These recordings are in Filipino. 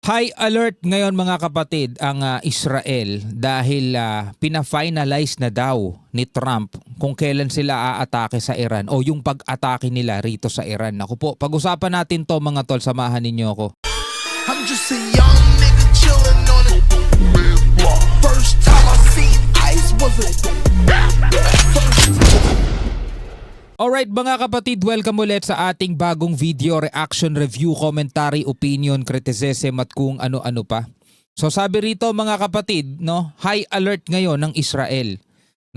High alert ngayon mga kapatid ang Israel dahil pina-finalize na daw ni Trump kung kailan sila aatake sa Iran o yung pag-atake nila rito sa Iran. Naku po, pag-usapan natin to mga tol, samahan ninyo ako. I'm just a young nigga chillin' on it. First time I seen ice was a Alright mga kapatid, welcome ulit sa ating bagong video, reaction, review, commentary, opinion, criticism at kung ano-ano pa. So sabi rito mga kapatid, no, high alert ngayon ng Israel.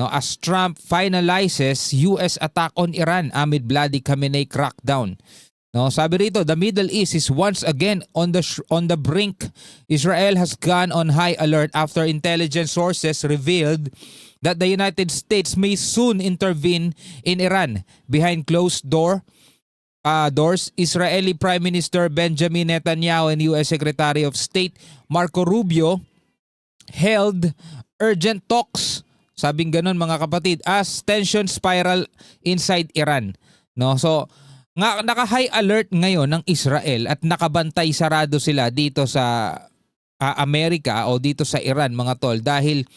No, as Trump finalizes US attack on Iran amid bloody Khamenei crackdown. No, sabi rito, the Middle East is once again on the brink. Israel has gone on high alert after intelligence sources revealed that the United States may soon intervene in Iran. Behind closed doors, Israeli Prime Minister Benjamin Netanyahu and U.S. Secretary of State Marco Rubio held urgent talks, sabing ganun mga kapatid, as tension spiral inside Iran. No, so naka-high alert ngayon ng Israel at nakabantay sarado sila dito sa Amerika o dito sa Iran mga tol dahil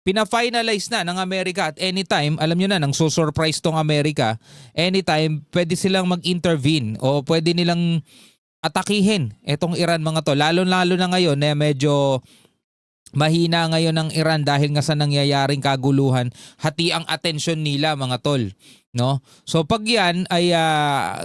pina-finalize na ng Amerika at anytime, alam nyo na, nang susurprise tong Amerika, anytime pwede silang mag-intervene o pwede nilang atakihin itong Iran mga tol. Lalo-lalo na ngayon na medyo mahina ngayon ng Iran dahil nga sa nangyayaring kaguluhan, hati ang atensyon nila mga tol. No? So pag yan ay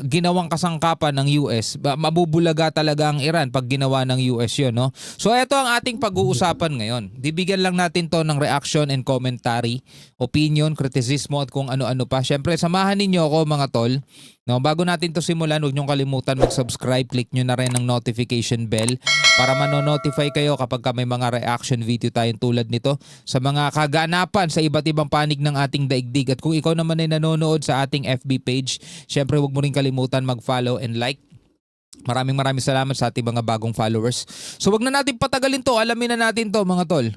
ginawang kasangkapan ng US, mabubulaga talaga ang Iran pag ginawa ng US yun. No? So ito ang ating pag-uusapan ngayon. Dibigyan lang natin to ng reaction and commentary, opinion, kritisismo at kung ano-ano pa. Siyempre samahan ninyo ako mga tol. No, bago natin to simulan, huwag niyong kalimutan mag-subscribe, click nyo na rin ang notification bell para mano-notify kayo kapag may mga reaction video tayong tulad nito sa mga kaganapan sa iba't ibang panig ng ating daigdig. At kung ikaw naman ay nanonood sa ating FB page, syempre huwag mo rin kalimutan mag-follow and like. Maraming salamat sa ating mga bagong followers. So wag na natin patagalin to, alamin na natin to mga tol.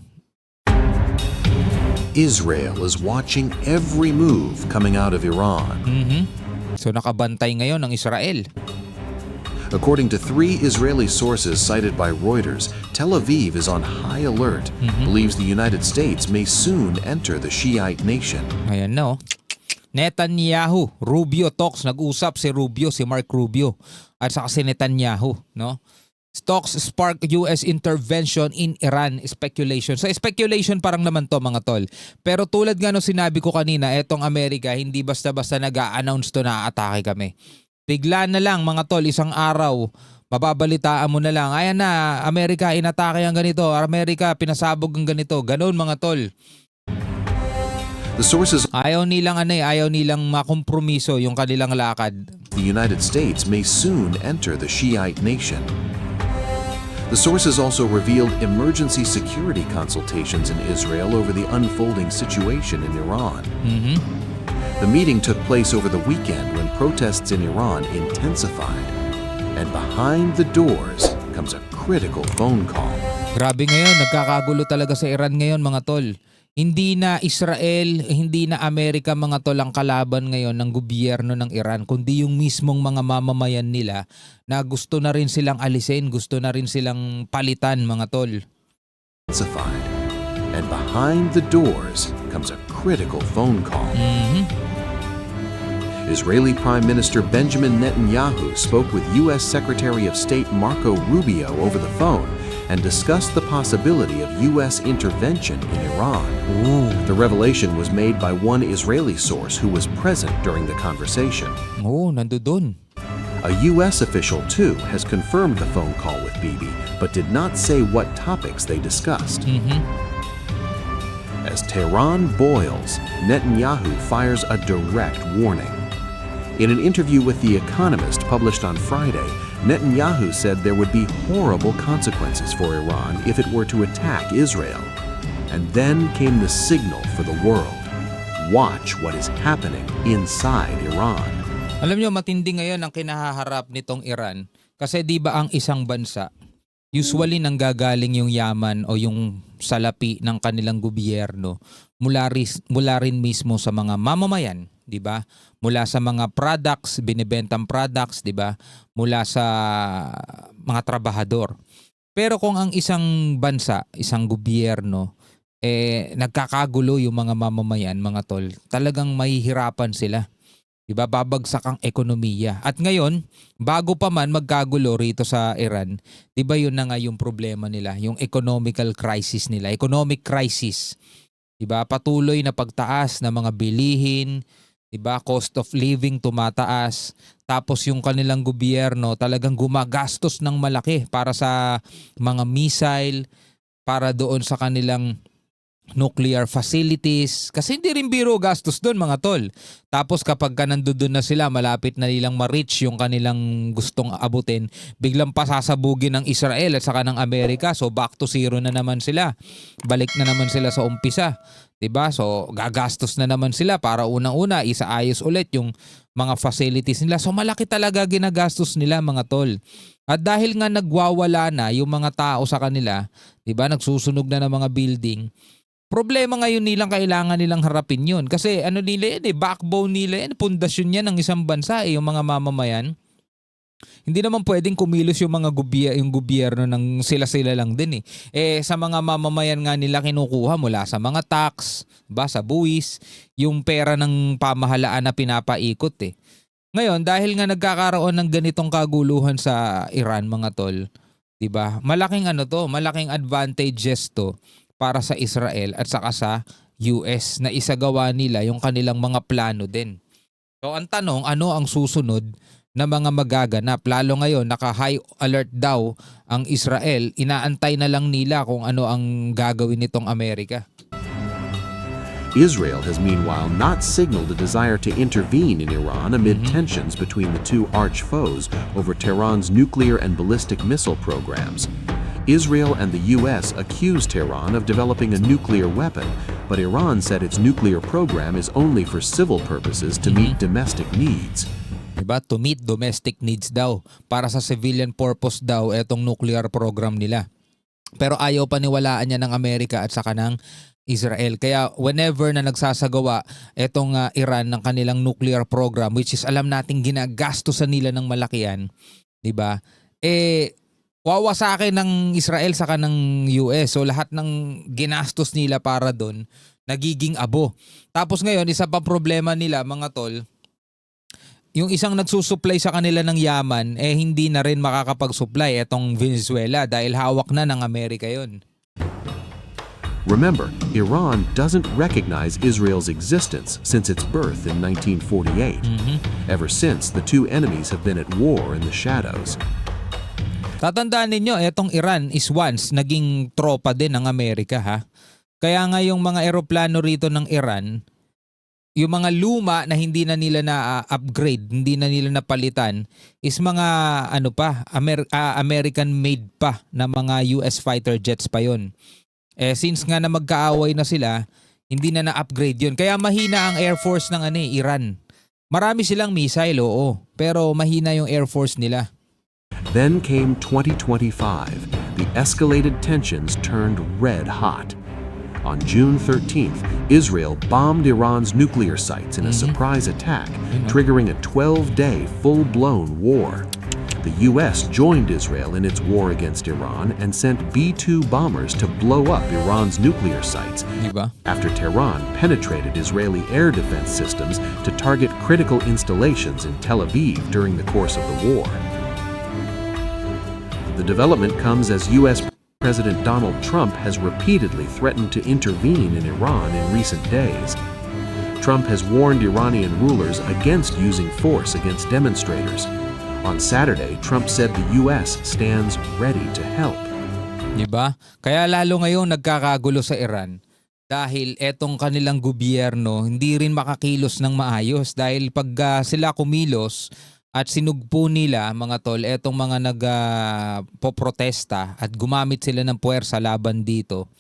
Israel is watching every move coming out of Iran. So nakabantay ngayon ng Israel. According to 3 Israeli sources cited by Reuters, Tel Aviv is on high alert, believes the United States may soon enter the Shiite nation. Ayan no. Netanyahu, Rubio talks, nag-usap si Rubio, si Mark Rubio at saka si Netanyahu, no? Talks spark US intervention in Iran, speculation. So speculation parang naman to mga tol. Pero tulad nga nung sinabi ko kanina, etong Amerika hindi basta-basta nag-a-announce to na atake kami. Bigla na lang mga tol, isang araw, mababalitaan mo na lang, ayan na, Amerika inatake ang ganito, Amerika pinasabog ang ganito, ganun mga tol. The sources Ayaw nilang makompromiso yung kanilang lakad. the United States may soon enter the Shiite nation. The sources also revealed emergency security consultations in Israel over the unfolding situation in Iran. The meeting took place over the weekend when protests in Iran intensified. And behind the doors comes a critical phone call. Grabe ngayon, nagkakagulo talaga sa Iran ngayon mga tol. Hindi na Israel, hindi na Amerika mga tol ang kalaban ngayon ng gobyerno ng Iran, kundi yung mismong mga mamamayan nila na gusto na rin silang alisin, gusto na rin silang palitan mga tol. Intensified. And behind the doors comes a critical phone call. Israeli Prime Minister Benjamin Netanyahu spoke with U.S. Secretary of State Marco Rubio over the phone and discussed the possibility of U.S. intervention in Iran. The revelation was made by one Israeli source who was present during the conversation. Nandun. A U.S. official, too, has confirmed the phone call with Bibi, but did not say what topics they discussed. As Tehran boils, Netanyahu fires a direct warning. In an interview with The Economist published on Friday, Netanyahu said there would be horrible consequences for Iran if it were to attack Israel. And then came the signal for the world. Watch what is happening inside Iran. Alam nyo, matindi ngayon ang kinahaharap nitong Iran kasi di ba ang isang bansa, usually nanggagaling yung yaman o yung salapi ng kanilang gobyerno mula rin mismo sa mga mamamayan, di ba? Mula sa mga products, binibentang products, di ba? Mula sa mga trabahador. Pero kung ang isang bansa, isang gobyerno, nagkakagulo yung mga mamamayan, mga tol, talagang mahihirapan sila. Diba? Babagsak ang ekonomiya. At ngayon, bago pa man magkagulo rito sa Iran, diba yun na nga yung problema nila, yung economical crisis nila, economic crisis. Diba? Patuloy na pagtaas ng mga bilihin, diba? Cost of living tumataas. Tapos yung kanilang gobyerno talagang gumagastos ng malaki para sa mga missile, para doon sa kanilang nuclear facilities. Kasi hindi rin biro gastos doon, mga tol. Tapos kapag ka nandoon na sila, malapit na nilang ma-reach yung kanilang gustong abutin, biglang pasasabugin ng Israel at saka ng Amerika. So back to zero na naman sila. Balik na naman sila sa umpisa. 'Di ba? So gagastos na naman sila para unang-una isaayos ulit yung mga facilities nila. So malaki talaga ginagastos nila, mga tol. At dahil nga nagwawala na yung mga tao sa kanila, 'di ba? Nagsusunog na ng mga building. Problema ngayon nilang kailangan nilang harapin yun. Kasi ano nila yan backbone nila yan, pundasyon yan ng isang bansa yung mga mamamayan. Hindi naman pwedeng kumilos yung mga gobyerno ng sila-sila lang din sa mga mamamayan nga nila kinukuha mula sa mga tax, ba, sa buwis, yung pera ng pamahalaan na pinapaikot Ngayon, dahil nga nagkakaroon ng ganitong kaguluhan sa Iran, mga tol, 'di ba? Malaking malaking advantages to para sa Israel at saka sa US na isagawa nila yung kanilang mga plano din. So ang tanong, ano ang susunod na mga magaganap? Lalo ngayon, naka-high alert daw ang Israel. Inaantay na lang nila kung ano ang gagawin nitong Amerika. Israel has meanwhile not signaled a desire to intervene in Iran amid tensions between the two arch foes over Tehran's nuclear and ballistic missile programs. Israel and the U.S. accused Tehran of developing a nuclear weapon, but Iran said its nuclear program is only for civil purposes to meet domestic needs. Diba? To meet domestic needs daw. Para sa civilian purpose daw etong nuclear program nila. Pero ayaw paniwalaan niya ng Amerika at saka ng Israel. Kaya whenever na nagsasagawa etong Iran ng kanilang nuclear program, which is alam nating ginagastosan nila ng malaki yan, diba? Wawasakin ng Israel saka ng US. So lahat ng ginastos nila para doon nagiging abo. Tapos ngayon, isa pa problema nila, mga tol, yung isang nagsusupply sa kanila ng yaman, hindi na rin makakapag-supply etong Venezuela dahil hawak na ng Amerika yon. Remember, Iran doesn't recognize Israel's existence since its birth in 1948. Ever since, the two enemies have been at war in the shadows. Tatandaan ninyo, etong Iran is once naging tropa din ng Amerika, ha. Kaya nga yung mga eroplano rito ng Iran, yung mga luma na hindi na nila na-upgrade, hindi na nila napalitan, is mga American-made pa na mga US fighter jets pa yon. Since nga na magkaaway na sila, hindi na na-upgrade yun. Kaya mahina ang Air Force ng Iran. Marami silang missile, oo, pero mahina yung Air Force nila. Then came 2025. The escalated tensions turned red hot. On June 13th, Israel bombed Iran's nuclear sites in a surprise attack, triggering a 12-day full-blown war. The U.S. joined Israel in its war against Iran and sent B-2 bombers to blow up Iran's nuclear sites, Diba? after Tehran penetrated Israeli air defense systems to target critical installations in Tel Aviv during the course of the war. The development comes as U.S. President Donald Trump has repeatedly threatened to intervene in Iran in recent days. Trump has warned Iranian rulers against using force against demonstrators. On Saturday, Trump said the U.S. stands ready to help. Diba? Kaya lalo ngayon nagkakagulo sa Iran dahil etong kanilang gobyerno hindi rin makakilos ng maayos dahil pag sila kumilos at sinugpo nila, mga tol, etong mga nagpoprotesta at gumamit sila ng puwersa laban dito,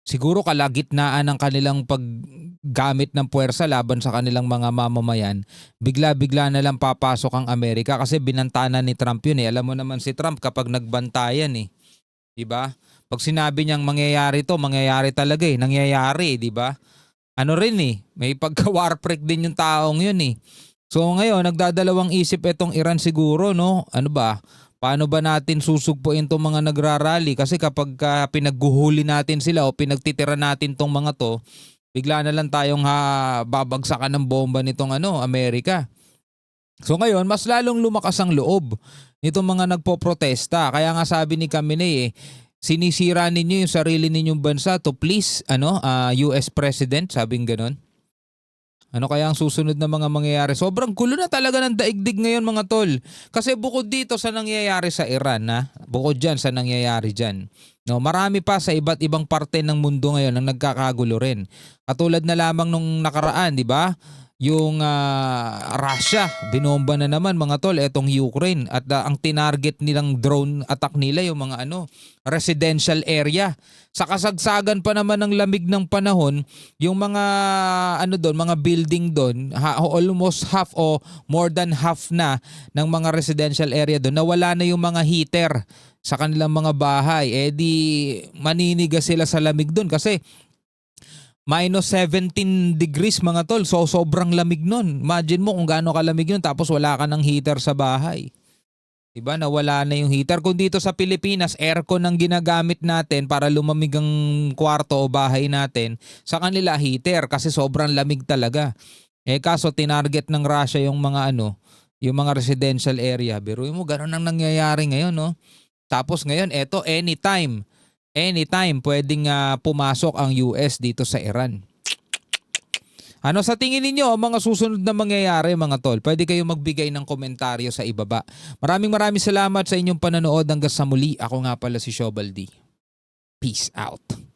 siguro kalagitnaan ng kanilang paggamit ng puwersa laban sa kanilang mga mamamayan, bigla-bigla na lang papasok ang Amerika kasi binantanan ni Trump yun. Alam mo naman si Trump kapag nagbantayan diba? Pag sinabi niyang mangyayari to, mangyayari talaga nangyayari, diba? Ano rin may pagka-war freak din yung taong yun So ngayon, nagdadalawang isip itong Iran siguro, no? Ano ba? Paano ba natin susugpuin itong mga nagrarally? Kasi kapag pinagguhuli natin sila o pinagtitira natin tong mga to, bigla na lang tayong babagsakan ng bomba nitong Amerika. So ngayon, mas lalong lumakas ang loob nitong mga nagpoprotesta. Kaya nga sabi ni Khamenei sinisira ninyo yung sarili ninyong bansa to please US President, sabing ganon. Ano kaya ang susunod na mga mangyayari? Sobrang gulo na talaga ng daigdig ngayon mga tol. Kasi bukod dito sa nangyayari sa Iran, bukod dyan sa nangyayari dyan, no, marami pa sa iba't ibang parte ng mundo ngayon ang nagkakagulo rin. Katulad na lamang nung nakaraan, di ba? Yung Russia, binomba na naman mga tol etong Ukraine at ang tinarget nilang drone attack nila yung mga residential area. Sa kasagsagan pa naman ng lamig ng panahon, yung mga mga building doon, almost half o more than half na ng mga residential area doon, nawala na yung mga heater sa kanilang mga bahay. Di maninigas sila sa lamig doon kasi minus 17 degrees mga tol. So sobrang lamig nun. Imagine mo kung gaano kalamig yun tapos wala ka ng heater sa bahay. Diba? Nawala na yung heater. Kung dito sa Pilipinas, aircon ang ginagamit natin para lumamig ang kwarto o bahay natin. Sa kanila heater kasi sobrang lamig talaga. Kaso tinarget ng Russia yung mga yung mga residential area. Biruin mo, ganun ang nangyayari ngayon, no? Tapos ngayon, eto anytime pwedeng pumasok ang US dito sa Iran. Ano sa tingin ninyo ang mga susunod na mangyayari mga tol? Pwede kayo magbigay ng komentaryo sa ibaba. Maraming salamat sa inyong panonood hanggang sa muli. Ako nga pala si Shobaldi. Peace out.